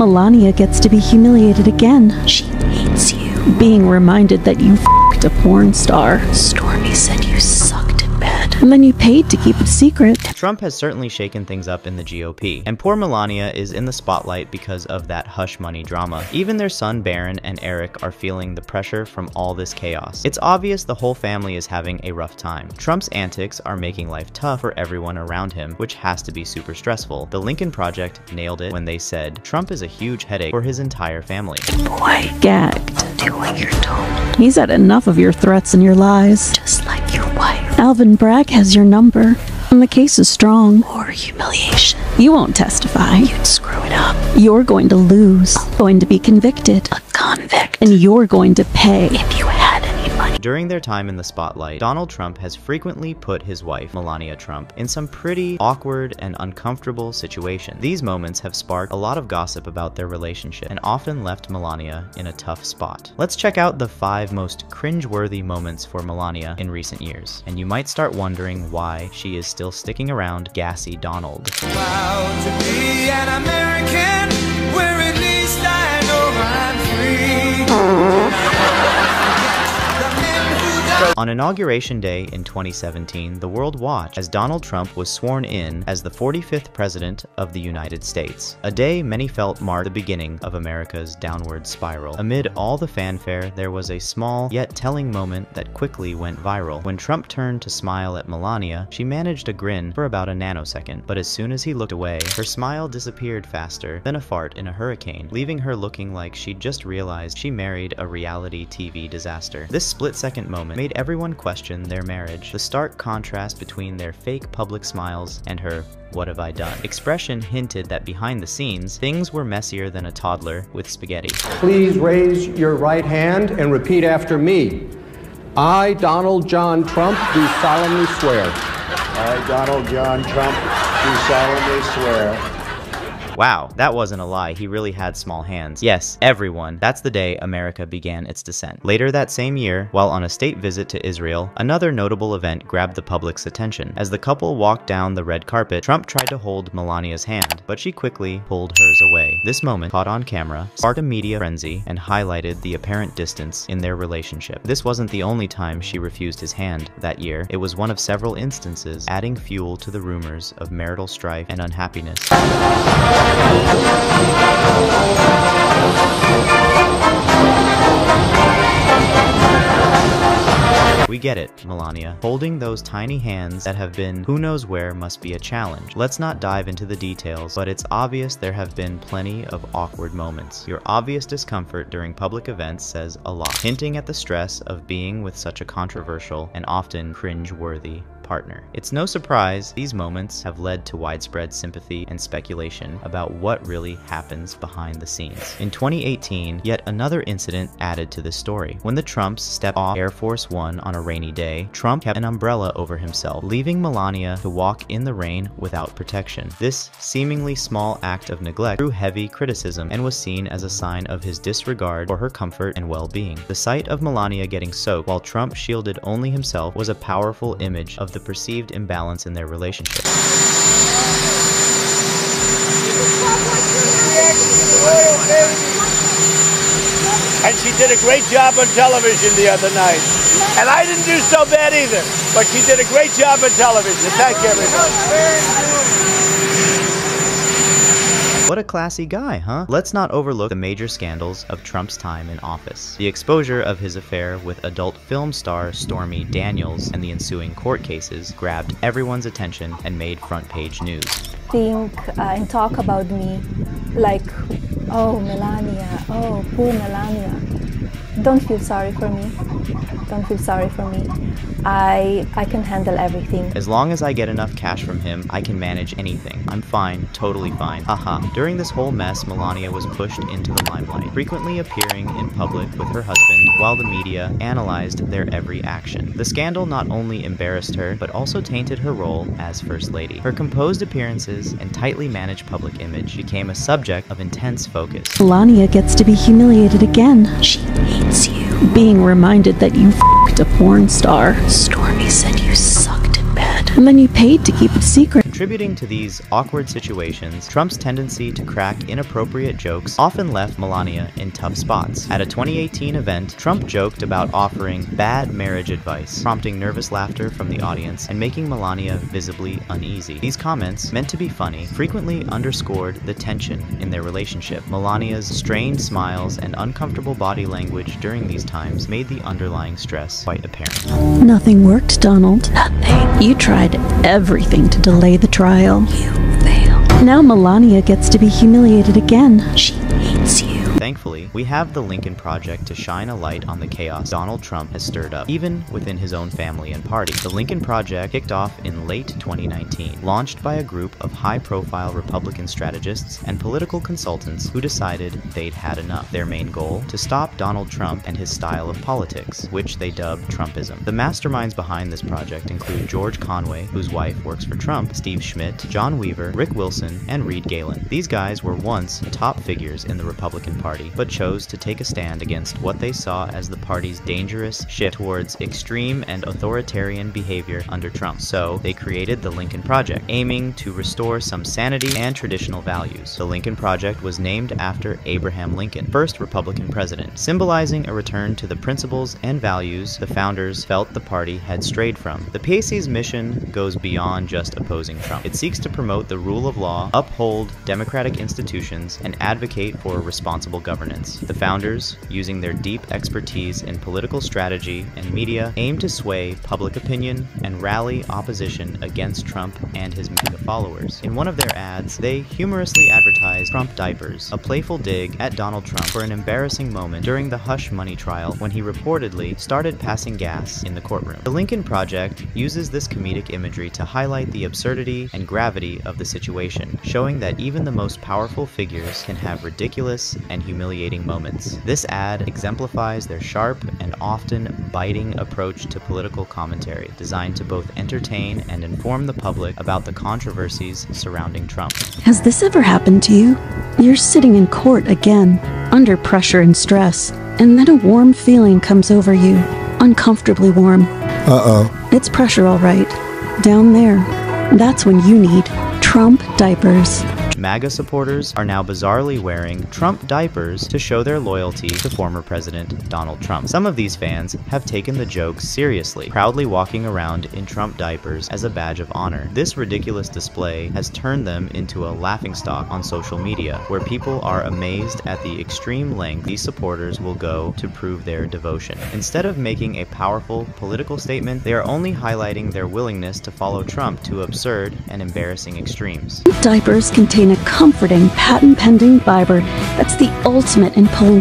Melania gets to be humiliated again. She hates you. Being reminded that you f***ed a porn star. Stormy said you sucked in bed. And then you paid to keep it secret. Trump has certainly shaken things up in the GOP, and poor Melania is in the spotlight because of that hush money drama. Even their son Barron and Eric are feeling the pressure from all this chaos. It's obvious the whole family is having a rough time. Trump's antics are making life tough for everyone around him, which has to be super stressful. The Lincoln Project nailed it when they said Trump is a huge headache for his entire family. Boy, Gagged. do what you're told. He's had enough of your threats and your lies. Just like your wife. Alvin Bragg has your number. And the case is strong. Or humiliation. You won't testify. You'd screw it up. You're going to lose. Going to be convicted. A convict. And you're going to pay. If you had any money. During their time in the spotlight, Donald Trump has frequently put his wife, Melania Trump, in some pretty awkward and uncomfortable situations. These moments have sparked a lot of gossip about their relationship and often left Melania in a tough spot. Let's check out the 5 most cringe-worthy moments for Melania in recent years, and you might start wondering why she is still sticking around gassy Donald. Proud to be an American, where at least I know I'm free. On Inauguration Day in 2017, the world watched as Donald Trump was sworn in as the 45th President of the United States. A day many felt marked the beginning of America's downward spiral. Amid all the fanfare, there was a small yet telling moment that quickly went viral. When Trump turned to smile at Melania, she managed a grin for about a nanosecond, but as soon as he looked away, her smile disappeared faster than a fart in a hurricane, leaving her looking like she'd just realized she married a reality TV disaster. This split-second moment made everyone question their marriage. The stark contrast between their fake public smiles and her "what have I done" expression hinted that behind the scenes, things were messier than a toddler with spaghetti. Please raise your right hand and repeat after me. I, Donald John Trump, do solemnly swear. I, Donald John Trump, do solemnly swear. Wow, that wasn't a lie, he really had small hands. Yes, everyone, that's the day America began its descent. Later that same year, while on a state visit to Israel, another notable event grabbed the public's attention. As the couple walked down the red carpet, Trump tried to hold Melania's hand, but she quickly pulled hers away. This moment, caught on camera, sparked a media frenzy and highlighted the apparent distance in their relationship. This wasn't the only time she refused his hand that year. It was one of several instances, adding fuel to the rumors of marital strife and unhappiness. We get it, Melania. Holding those tiny hands that have been who knows where must be a challenge. Let's not dive into the details, but it's obvious there have been plenty of awkward moments. Your obvious discomfort during public events says a lot, hinting at the stress of being with such a controversial and often cringe-worthy partner. It's no surprise these moments have led to widespread sympathy and speculation about what really happens behind the scenes. In 2018, yet another incident added to this story. When the Trumps stepped off Air Force One on a rainy day, Trump kept an umbrella over himself, leaving Melania to walk in the rain without protection. This seemingly small act of neglect drew heavy criticism and was seen as a sign of his disregard for her comfort and well-being. The sight of Melania getting soaked while Trump shielded only himself was a powerful image of the perceived imbalance in their relationship. And she did a great job on television the other night. And I didn't do so bad either, but she did a great job on television. Thank you, everybody. What a classy guy, huh? Let's not overlook the major scandals of Trump's time in office. The exposure of his affair with adult film star Stormy Daniels and the ensuing court cases grabbed everyone's attention and made front-page news. Think and talk about me like, oh, Melania, oh, poor Melania. Don't feel sorry for me. Don't feel sorry for me. I can handle everything. As long as I get enough cash from him, I can manage anything. I'm fine, totally fine. Haha. During this whole mess, Melania was pushed into the limelight, frequently appearing in public with her husband while the media analyzed their every action. The scandal not only embarrassed her, but also tainted her role as First Lady. Her composed appearances and tightly managed public image became a subject of intense focus. Melania gets to be humiliated again. She hates you. Being reminded that you f***ed a porn star. Stormy said you sucked in bed. And then you paid to keep it secret. Contributing to these awkward situations, Trump's tendency to crack inappropriate jokes often left Melania in tough spots. At a 2018 event, Trump joked about offering bad marriage advice, prompting nervous laughter from the audience and making Melania visibly uneasy. These comments, meant to be funny, frequently underscored the tension in their relationship. Melania's strained smiles and uncomfortable body language during these times made the underlying stress quite apparent. Nothing worked, Donald. Nothing. You tried everything to delay the trial. You failed. Now Melania gets to be humiliated again. She hates you. Thankfully, we have the Lincoln Project to shine a light on the chaos Donald Trump has stirred up, even within his own family and party. The Lincoln Project kicked off in late 2019, launched by a group of high-profile Republican strategists and political consultants who decided they'd had enough. Their main goal? To stop Donald Trump and his style of politics, which they dubbed Trumpism. The masterminds behind this project include George Conway, whose wife works for Trump, Steve Schmidt, John Weaver, Rick Wilson, and Reed Galen. These guys were once top figures in the Republican Party, but chose to take a stand against what they saw as the party's dangerous shift towards extreme and authoritarian behavior under Trump. So they created the Lincoln Project, aiming to restore some sanity and traditional values. The Lincoln Project was named after Abraham Lincoln, first Republican president, symbolizing a return to the principles and values the founders felt the party had strayed from. The PAC's mission goes beyond just opposing Trump. It seeks to promote the rule of law, uphold democratic institutions, and advocate for responsible governance. The founders, using their deep expertise in political strategy and media, aim to sway public opinion and rally opposition against Trump and his MAGA followers. In one of their ads, they humorously advertised Trump diapers, a playful dig at Donald Trump for an embarrassing moment during the hush money trial when he reportedly started passing gas in the courtroom. The Lincoln Project uses this comedic imagery to highlight the absurdity and gravity of the situation, showing that even the most powerful figures can have ridiculous and humiliating moments. This ad exemplifies their sharp and often biting approach to political commentary, designed to both entertain and inform the public about the controversies surrounding Trump. Has this ever happened to you? You're sitting in court again, under pressure and stress, and then a warm feeling comes over you, uncomfortably warm. It's pressure, all right. Down there. That's when you need Trump diapers. MAGA supporters are now bizarrely wearing Trump diapers to show their loyalty to former President Donald Trump. Some of these fans have taken the joke seriously, proudly walking around in Trump diapers as a badge of honor. This ridiculous display has turned them into a laughingstock on social media, where people are amazed at the extreme length these supporters will go to prove their devotion. Instead of making a powerful political statement, they are only highlighting their willingness to follow Trump to absurd and embarrassing extremes. Diapers contain a comforting, patent-pending fiber that's the ultimate in pulling